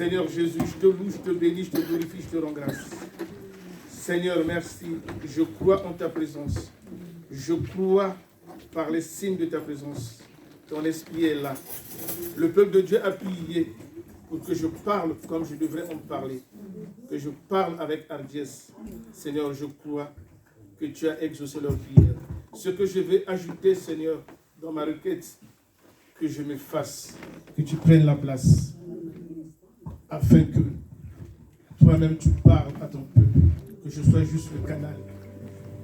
Seigneur Jésus, je te loue, je te bénis, je te glorifie, je te rends grâce. Seigneur, merci. Je crois en ta présence. Je crois par les signes de ta présence. Ton esprit est là. Le peuple de Dieu a prié pour que je parle comme je devrais en parler. Que je parle avec hardiesse. Seigneur, je crois que tu as exaucé leur prière. Ce que je vais ajouter, Seigneur, dans ma requête, que je m'efface, que tu prennes la place, afin que toi-même tu parles à ton peuple, que je sois juste le canal.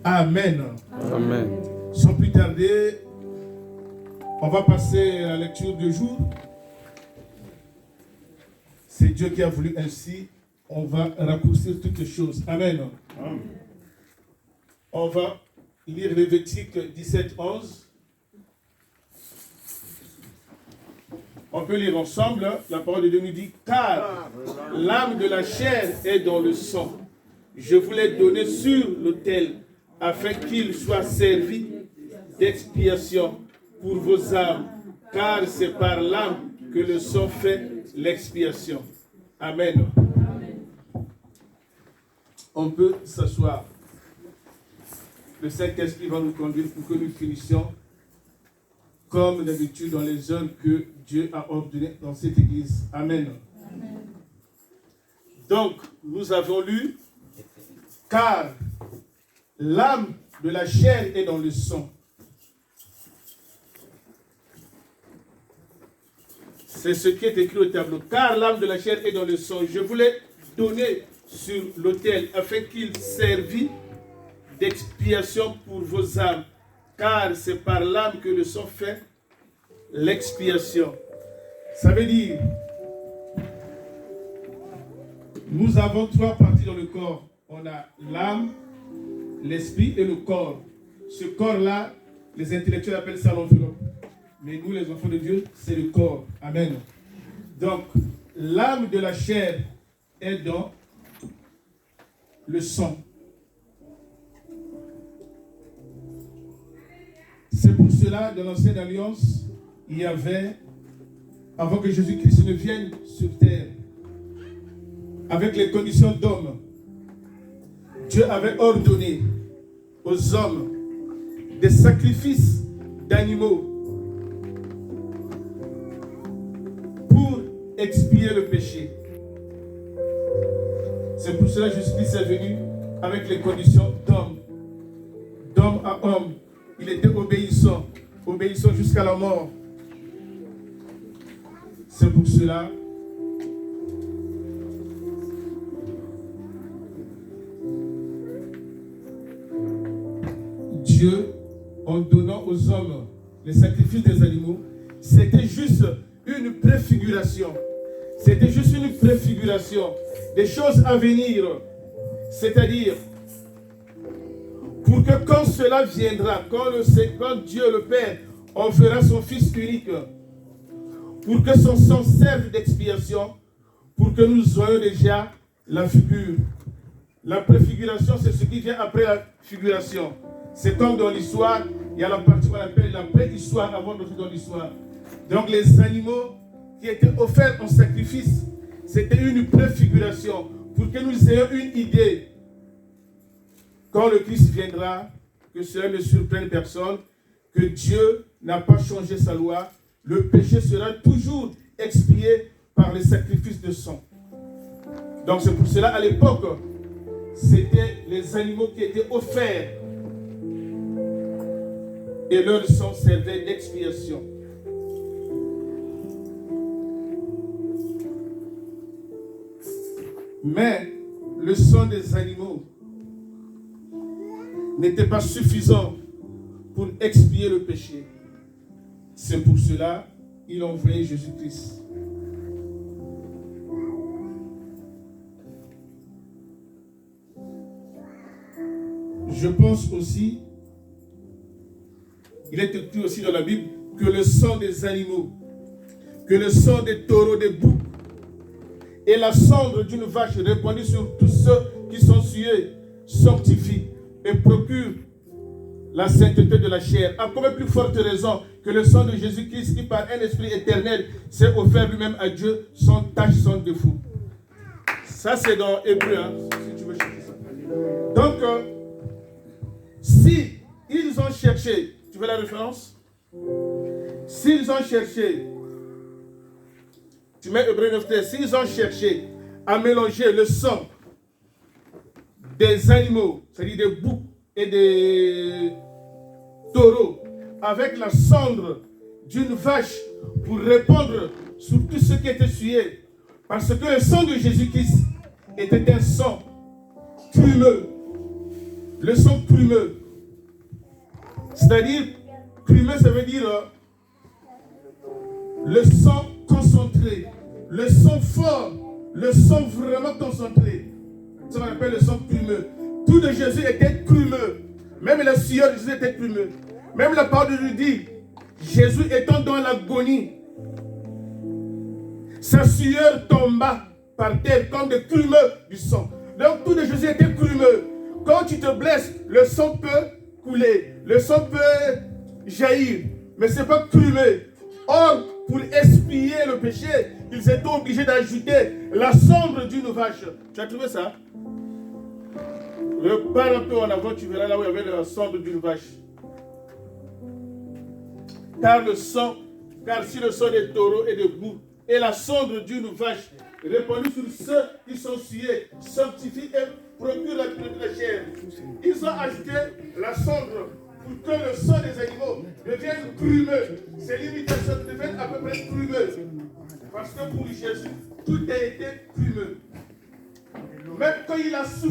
Amen. Amen. Sans plus tarder, on va passer à la lecture du jour. C'est Dieu qui a voulu ainsi. On va raccourcir toutes les choses. Amen. Amen. On va lire Lévitique 17-11. On peut lire ensemble. La parole de Dieu nous dit: car l'âme de la chair est dans le sang. Je vous l'ai donné sur l'autel, afin qu'il soit servi d'expiation pour vos âmes, car c'est par l'âme que le sang fait l'expiation. Amen. On peut s'asseoir. Le Saint-Esprit va nous conduire pour que nous finissions comme d'habitude dans les heures que Dieu a ordonnées dans cette église. Amen. Amen. Donc, nous avons lu: car l'âme de la chair est dans le sang. C'est ce qui est écrit au tableau. Car l'âme de la chair est dans le sang. Je vous l'ai donné sur l'autel afin qu'il servît d'expiation pour vos âmes. Car c'est par l'âme que le sang fait l'expiation. Ça veut dire, nous avons trois parties dans le corps. On a l'âme, l'esprit et le corps. Ce corps-là, les intellectuels appellent ça l'enveloppe. Mais nous, les enfants de Dieu, c'est le corps. Amen. Donc, l'âme de la chair est dans le sang. C'est pour cela, dans l'Ancienne Alliance, il y avait, avant que Jésus-Christ ne vienne sur terre, avec les conditions d'homme, Dieu avait ordonné aux hommes des sacrifices d'animaux pour expier le péché. C'est pour cela que Jésus-Christ est venu avec les conditions d'homme. D'homme à homme. Il était obéissant jusqu'à la mort. C'est pour cela Dieu, en donnant aux hommes les sacrifices des animaux, c'était juste une préfiguration. C'était juste une préfiguration des choses à venir. C'est-à-dire, pour que quand cela viendra, quand Dieu le Père enverra son Fils unique, pour que son sang serve d'expiation, pour que nous ayons déjà la figure. La préfiguration, c'est ce qui vient après la figuration. C'est comme dans l'histoire, il y a la partie qu'on appelle la préhistoire avant d'entrer dans l'histoire. Donc les animaux qui étaient offerts en sacrifice, c'était une préfiguration pour que nous ayons une idée. Quand le Christ viendra, que cela ne surprenne personne, que Dieu n'a pas changé sa loi, le péché sera toujours expié par les sacrifices de sang. Donc c'est pour cela, à l'époque, c'était les animaux qui étaient offerts et leur sang servait d'expiation. Mais le sang des animaux n'était pas suffisant pour expier le péché. C'est pour cela qu'il a envoyé Jésus-Christ. Je pense aussi, il est écrit aussi dans la Bible, que le sang des animaux, que le sang des taureaux, des boucs, et la cendre d'une vache répandue sur tous ceux qui sont tués, sanctifient et procurent la sainteté de la chair. À combien plus forte raison que le sang de Jésus-Christ, qui par un esprit éternel s'est offert lui-même à Dieu, sans tache, sans défaut. Ça, c'est dans Hébreu, hein, si tu veux chercher ça. Donc, si ils ont cherché, tu veux la référence? S'ils ont cherché, tu mets Hébreu 9, s'ils ont cherché à mélanger le sang des animaux, c'est-à-dire des boucs et des taureaux, avec la cendre d'une vache pour répandre sur tout ce qui était souillé, parce que le sang de Jésus-Christ était un sang crumeux. Le sang crumeux. C'est-à-dire, crumeux, ça veut dire le sang concentré, le sang fort, le sang vraiment concentré. Ça qu'on appelle le sang crumeux. Tout de Jésus était crumeux. Même la sueur de Jésus était crumeux. Même la parole de Dieu dit, Jésus étant dans l'agonie, sa sueur tomba par terre comme des crumeux du sang. Donc tout de Jésus était crumeux. Quand tu te blesses, le sang peut couler, le sang peut jaillir, mais ce n'est pas crumeux. Or, pour expier le péché, ils étaient obligés d'ajouter la cendre d'une vache. Tu as trouvé ça? Repars un peu en avant, tu verras là où il y avait la cendre d'une vache. Car si le sang des taureaux et des boucs et la cendre d'une vache répandue sur ceux qui sont souillés sanctifie et procure la pureté de la chair, ils ont ajouté la cendre pour que le sang des animaux devienne crumeux. C'est l'imitation qui devient à peu près crumeux. Parce que pour Jésus, tout a été crumeux. Même quand il a souffert,